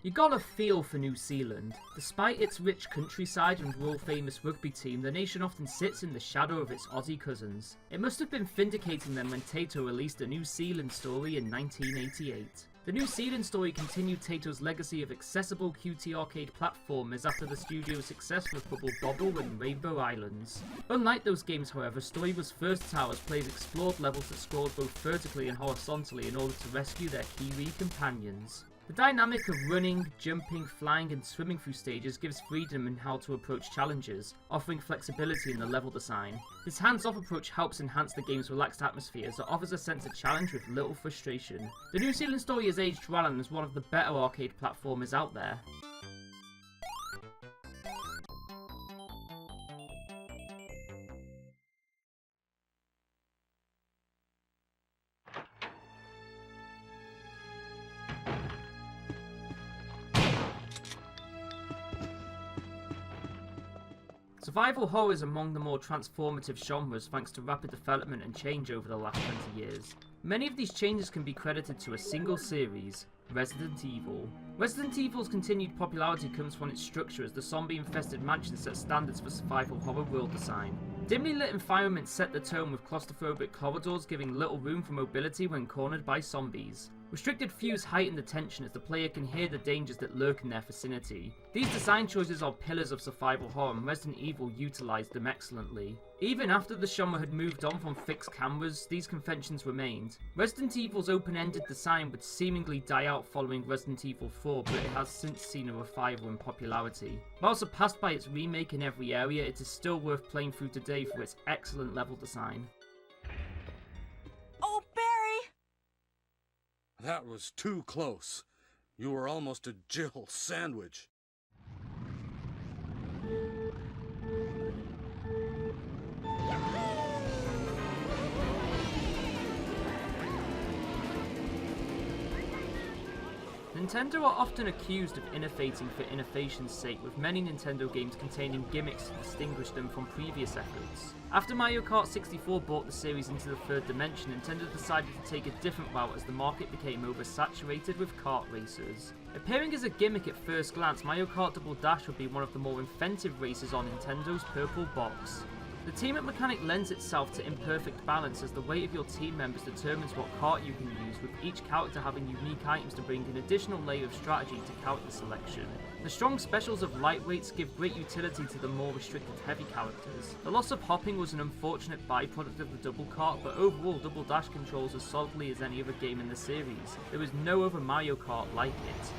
You got a feel for New Zealand. Despite its rich countryside and world famous rugby team, the nation often sits in the shadow of its Aussie cousins. It must have been vindicating them when Taito released a New Zealand story in 1988. The New Zealand story continued Taito's legacy of accessible QT arcade platformers after the studio's success with Bubble Bobble and Rainbow Islands. Unlike those games, however, Story was versatile as players explored levels that scrolled both vertically and horizontally in order to rescue their Kiwi companions. The dynamic of running, jumping, flying and swimming through stages gives freedom in how to approach challenges, offering flexibility in the level design. This hands-off approach helps enhance the game's relaxed atmosphere as it offers a sense of challenge with little frustration. The New Zealand story has aged well and is one of the better arcade platformers out there. Survival horror is among the more transformative genres thanks to rapid development and change over the last 20 years. Many of these changes can be credited to a single series, Resident Evil. Resident Evil's continued popularity comes from its structure as the zombie-infested mansion sets standards for survival horror world design. Dimly lit environments set the tone with claustrophobic corridors giving little room for mobility when cornered by zombies. Restricted views heighten the tension as the player can hear the dangers that lurk in their vicinity. These design choices are pillars of survival horror and Resident Evil utilised them excellently. Even after the genre had moved on from fixed cameras, these conventions remained. Resident Evil's open-ended design would seemingly die out following Resident Evil 4, but it has since seen a revival in popularity. While surpassed by its remake in every area, it is still worth playing through today for its excellent level design. Oh, Barry! That was too close. You were almost a Jill sandwich. Nintendo are often accused of innovating for innovation's sake, with many Nintendo games containing gimmicks to distinguish them from previous efforts. After Mario Kart 64 brought the series into the third dimension, Nintendo decided to take a different route as the market became oversaturated with kart racers. Appearing as a gimmick at first glance, Mario Kart Double Dash would be one of the more inventive races on Nintendo's purple box. The team-up mechanic lends itself to imperfect balance as the weight of your team members determines what kart you can use, with each character having unique items to bring an additional layer of strategy to character selection. The strong specials of lightweights give great utility to the more restricted heavy characters. The loss of hopping was an unfortunate byproduct of the double kart, but overall Double Dash controls as solidly as any other game in the series. There was no other Mario Kart like it.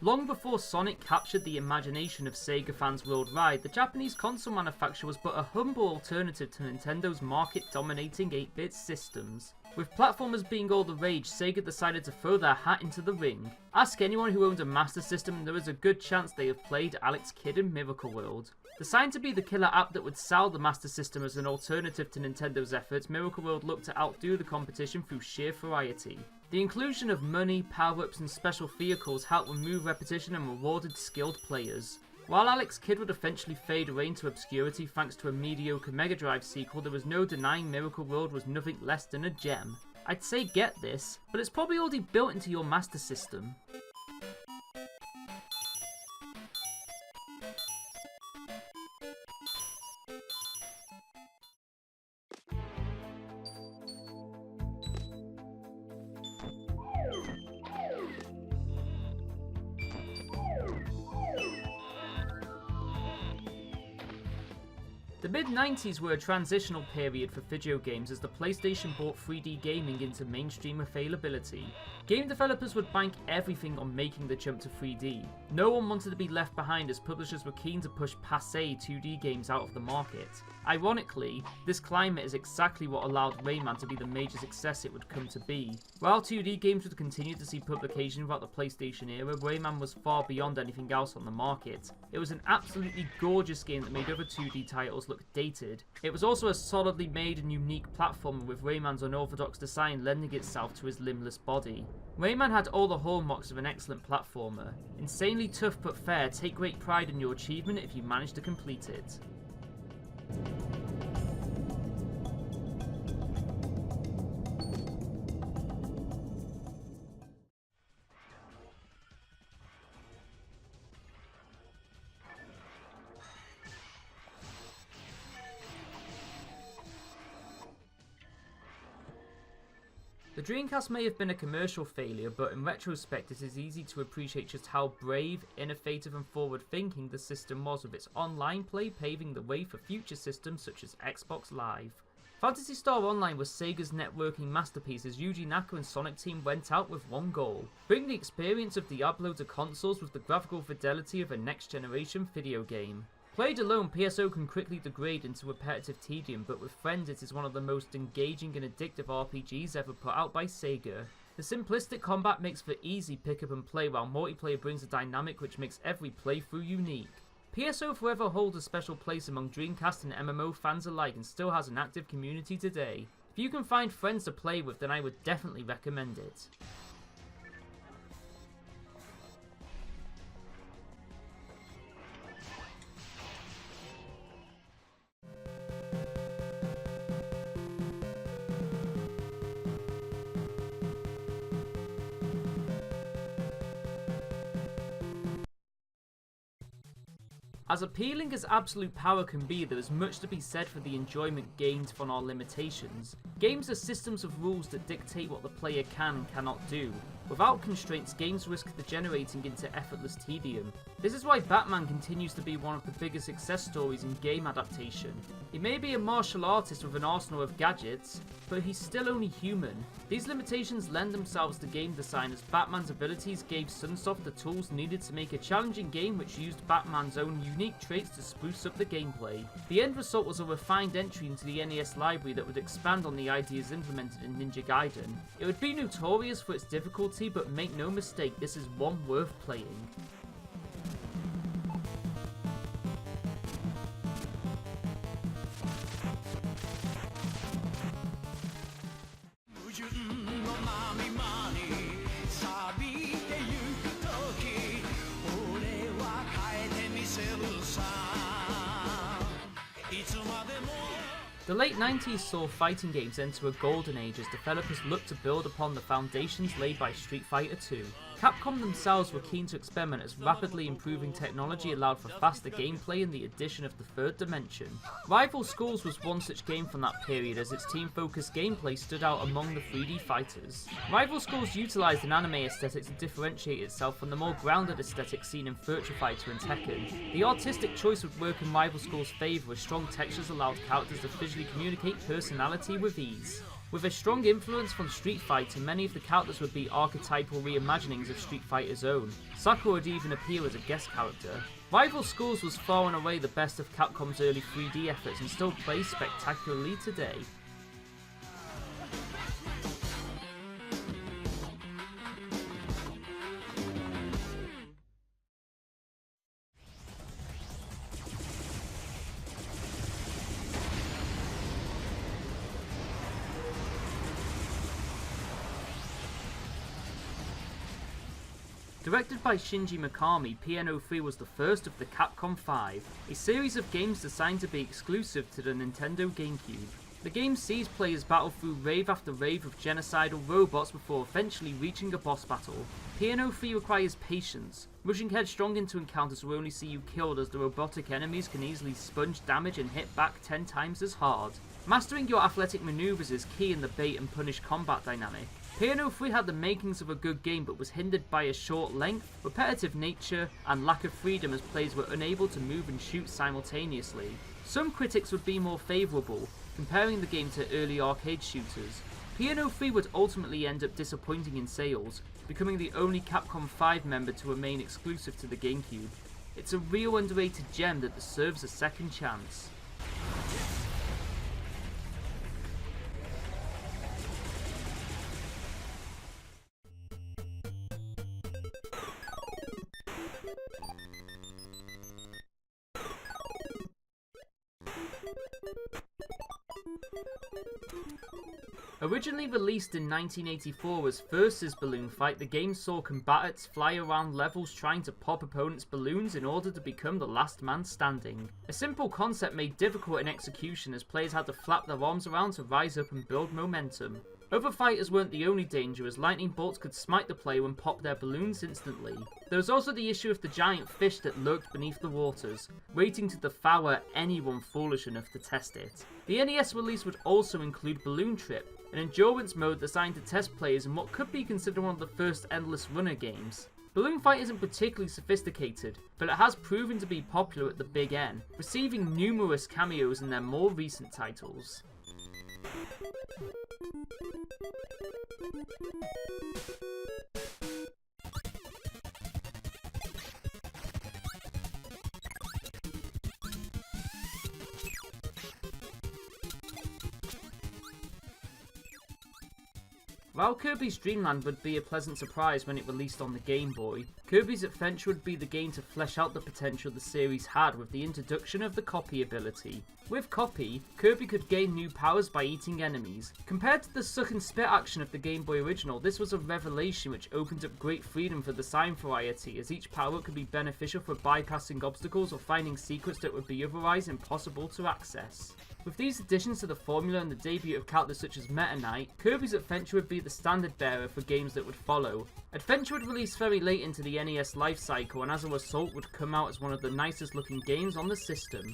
Long before Sonic captured the imagination of Sega fans worldwide, the Japanese console manufacturer was but a humble alternative to Nintendo's market-dominating 8-bit systems. With platformers being all the rage, Sega decided to throw their hat into the ring. Ask anyone who owned a Master System and there is a good chance they have played Alex Kidd in Miracle World. Designed to be the killer app that would sell the Master System as an alternative to Nintendo's efforts, Miracle World looked to outdo the competition through sheer variety. The inclusion of money, power-ups and special vehicles helped remove repetition and rewarded skilled players. While Alex Kidd would eventually fade away into obscurity thanks to a mediocre Mega Drive sequel, there was no denying Miracle World was nothing less than a gem. I'd say get this, but it's probably already built into your Master System. The mid-90s were a transitional period for video games as the PlayStation brought 3D gaming into mainstream availability. Game developers would bank everything on making the jump to 3D. No one wanted to be left behind as publishers were keen to push passé 2D games out of the market. Ironically, this climate is exactly what allowed Rayman to be the major success it would come to be. While 2D games would continue to see publication throughout the PlayStation era, Rayman was far beyond anything else on the market. It was an absolutely gorgeous game that made other 2D titles look dated. It was also a solidly made and unique platformer with Rayman's unorthodox design lending itself to his limbless body. Rayman had all the hallmarks of an excellent platformer. Insanely tough but fair, take great pride in your achievement if you manage to complete it. The Dreamcast may have been a commercial failure, but in retrospect it is easy to appreciate just how brave, innovative and forward-thinking the system was, with its online play paving the way for future systems such as Xbox Live. Phantasy Star Online was Sega's networking masterpiece, as Yuji Naka and Sonic Team went out with one goal: bring the experience of Diablo to consoles with the graphical fidelity of a next-generation video game. Played alone, PSO can quickly degrade into repetitive tedium, but with friends it is one of the most engaging and addictive RPGs ever put out by Sega. The simplistic combat makes for easy pick up and play, while multiplayer brings a dynamic which makes every playthrough unique. PSO forever holds a special place among Dreamcast and MMO fans alike and still has an active community today. If you can find friends to play with, then I would definitely recommend it. As appealing as Absolute Power can be, there is much to be said for the enjoyment gained from our limitations. Games are systems of rules that dictate what the player can and cannot do. Without constraints, games risk degenerating into effortless tedium. This is why Batman continues to be one of the biggest success stories in game adaptation. He may be a martial artist with an arsenal of gadgets, but he's still only human. These limitations lend themselves to game design, as Batman's abilities gave Sunsoft the tools needed to make a challenging game which used Batman's own unique traits to spruce up the gameplay. The end result was a refined entry into the NES library that would expand on the ideas implemented in Ninja Gaiden. It would be notorious for its difficulty, but make no mistake, this is one worth playing. The late 90s saw fighting games enter a golden age as developers looked to build upon the foundations laid by Street Fighter II. Capcom themselves were keen to experiment, as rapidly improving technology allowed for faster gameplay and the addition of the third dimension. Rival Schools was one such game from that period, as its team-focused gameplay stood out among the 3D fighters. Rival Schools utilised an anime aesthetic to differentiate itself from the more grounded aesthetic seen in Virtua Fighter and Tekken. The artistic choice would work in Rival Schools' favour, as strong textures allowed characters to visually communicate personality with ease. With a strong influence from Street Fighter, many of the characters would be archetypal reimaginings of Street Fighter's own. Sakura would even appear as a guest character. Rival Schools was far and away the best of Capcom's early 3D efforts and still plays spectacularly today. Directed by Shinji Mikami, PNO3 was the first of the Capcom 5, a series of games designed to be exclusive to the Nintendo GameCube. The game sees players battle through rave after rave of genocidal robots before eventually reaching a boss battle. PNO3 requires patience, rushing headstrong into encounters will only see you killed, as the robotic enemies can easily sponge damage and hit back 10 times as hard. Mastering your athletic maneuvers is key in the bait and punish combat dynamic. PNO3 had the makings of a good game, but was hindered by a short length, repetitive nature, and lack of freedom, as players were unable to move and shoot simultaneously. Some critics would be more favourable, comparing the game to early arcade shooters. PNO3 would ultimately end up disappointing in sales, becoming the only Capcom 5 member to remain exclusive to the GameCube. It's a real underrated gem that deserves a second chance. Originally released in 1984 as Versus Balloon Fight, the game saw combatants fly around levels trying to pop opponents' balloons in order to become the last man standing. A simple concept made difficult in execution as players had to flap their arms around to rise up and build momentum. Other fighters weren't the only danger, as lightning bolts could smite the player and pop their balloons instantly. There was also the issue of the giant fish that lurked beneath the waters, waiting to devour anyone foolish enough to test it. The NES release would also include Balloon Trip, an endurance mode designed to test players in what could be considered one of the first Endless Runner games. Balloon Fight isn't particularly sophisticated, but it has proven to be popular at the big N, receiving numerous cameos in their more recent titles. While Kirby's Dream Land would be a pleasant surprise when it released on the Game Boy, Kirby's Adventure would be the game to flesh out the potential the series had with the introduction of the Copy ability. With Copy, Kirby could gain new powers by eating enemies. Compared to the suck and spit action of the Game Boy original, this was a revelation which opened up great freedom for the design variety, as each power could be beneficial for bypassing obstacles or finding secrets that would be otherwise impossible to access. With these additions to the formula and the debut of characters such as Meta Knight, Kirby's Adventure would be the standard bearer for games that would follow. Adventure would release very late into the NES lifecycle, and as a result would come out as one of the nicest looking games on the system.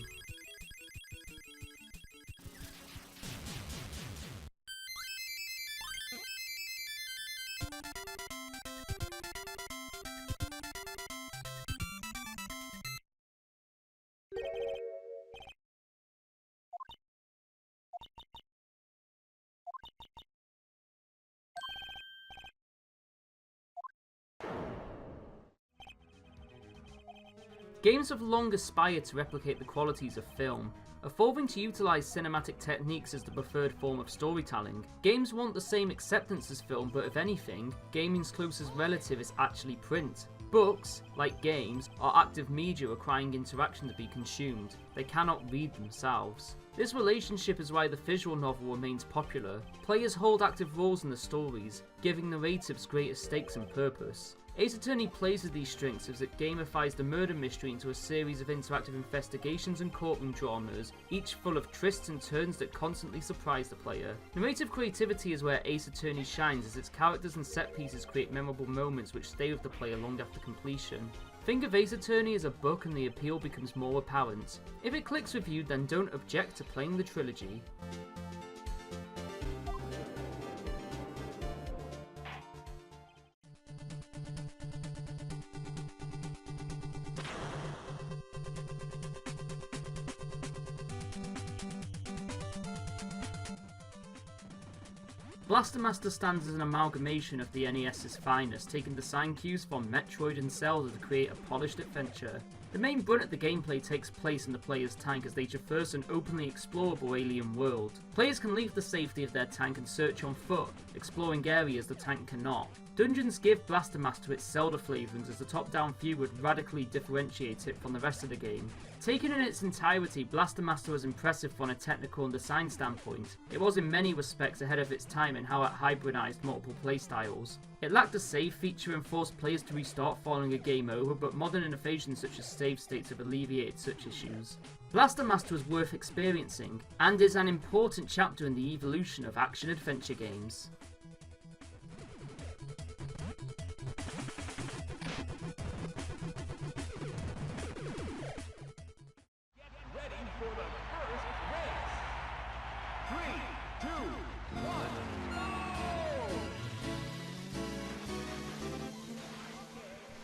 Games have long aspired to replicate the qualities of film, evolving to utilise cinematic techniques as the preferred form of storytelling. Games want the same acceptance as film, but if anything, gaming's closest relative is actually print. Books, like games, are active media requiring interaction to be consumed. They cannot read themselves. This relationship is why the visual novel remains popular. Players hold active roles in the stories, giving narratives greater stakes and purpose. Ace Attorney plays with these strengths as it gamifies the murder mystery into a series of interactive investigations and courtroom dramas, each full of twists and turns that constantly surprise the player. Narrative creativity is where Ace Attorney shines, as its characters and set pieces create memorable moments which stay with the player long after completion. Think of Ace Attorney as a book and the appeal becomes more apparent. If it clicks with you, then don't object to playing the trilogy. Blaster Master stands as an amalgamation of the NES's finest, taking design cues from Metroid and Zelda to create a polished adventure. The main brunt of the gameplay takes place in the player's tank as they traverse an openly explorable alien world. Players can leave the safety of their tank and search on foot, exploring areas the tank cannot. Dungeons give Blaster Master its Zelda flavourings, as the top-down view would radically differentiate it from the rest of the game. Taken in its entirety, Blaster Master was impressive from a technical and design standpoint. It was in many respects ahead of its time in how it hybridized multiple playstyles. It lacked a save feature and forced players to restart following a game over, but modern innovations such as save states have alleviated such issues. Blaster Master was worth experiencing, and is an important chapter in the evolution of action-adventure games.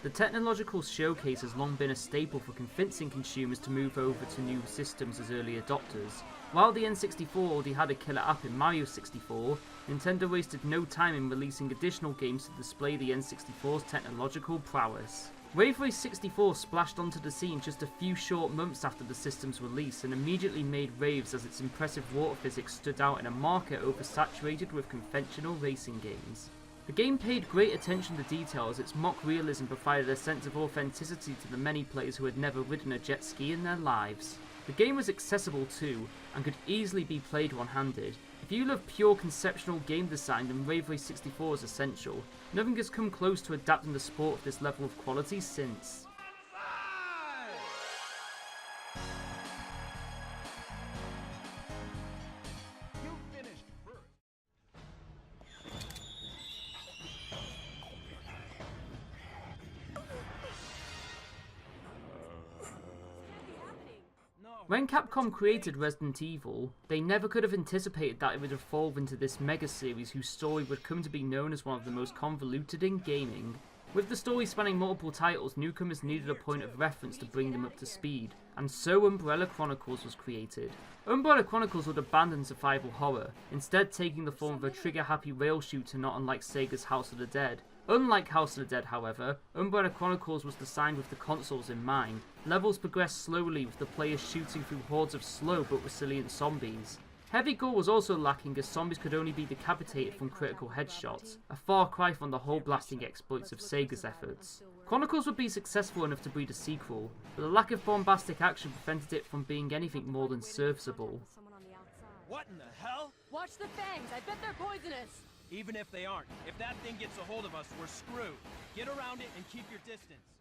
The technological showcase has long been a staple for convincing consumers to move over to new systems as early adopters. While the N64 already had a killer app in Mario 64, Nintendo wasted no time in releasing additional games to display the N64's technological prowess. Wave Race 64 splashed onto the scene just a few short months after the system's release and immediately made waves as its impressive water physics stood out in a market oversaturated with conventional racing games. The game paid great attention to detail as its mock realism provided a sense of authenticity to the many players who had never ridden a jet ski in their lives. The game was accessible too, and could easily be played one-handed, If you love pure conceptual game design, then Rave Race 64 is essential. Nothing has come close to adapting the sport with this level of quality since. When Capcom created Resident Evil, they never could have anticipated that it would evolve into this mega series whose story would come to be known as one of the most convoluted in gaming. With the story spanning multiple titles, newcomers needed a point of reference to bring them up to speed, and so Umbrella Chronicles was created. Umbrella Chronicles would abandon survival horror, instead taking the form of a trigger-happy rail shooter not unlike Sega's House of the Dead. Unlike House of the Dead, however, Umbrella Chronicles was designed with the consoles in mind. Levels progressed slowly with the players shooting through hordes of slow but resilient zombies. Heavy gore was also lacking as zombies could only be decapitated from critical headshots, a far cry from the hole-blasting exploits of Sega's efforts. Chronicles would be successful enough to breed a sequel, but the lack of bombastic action prevented it from being anything more than serviceable. What in the hell? Watch the fangs, I bet they're poisonous! Even if they aren't, if that thing gets a hold of us, we're screwed. Get around it and keep your distance.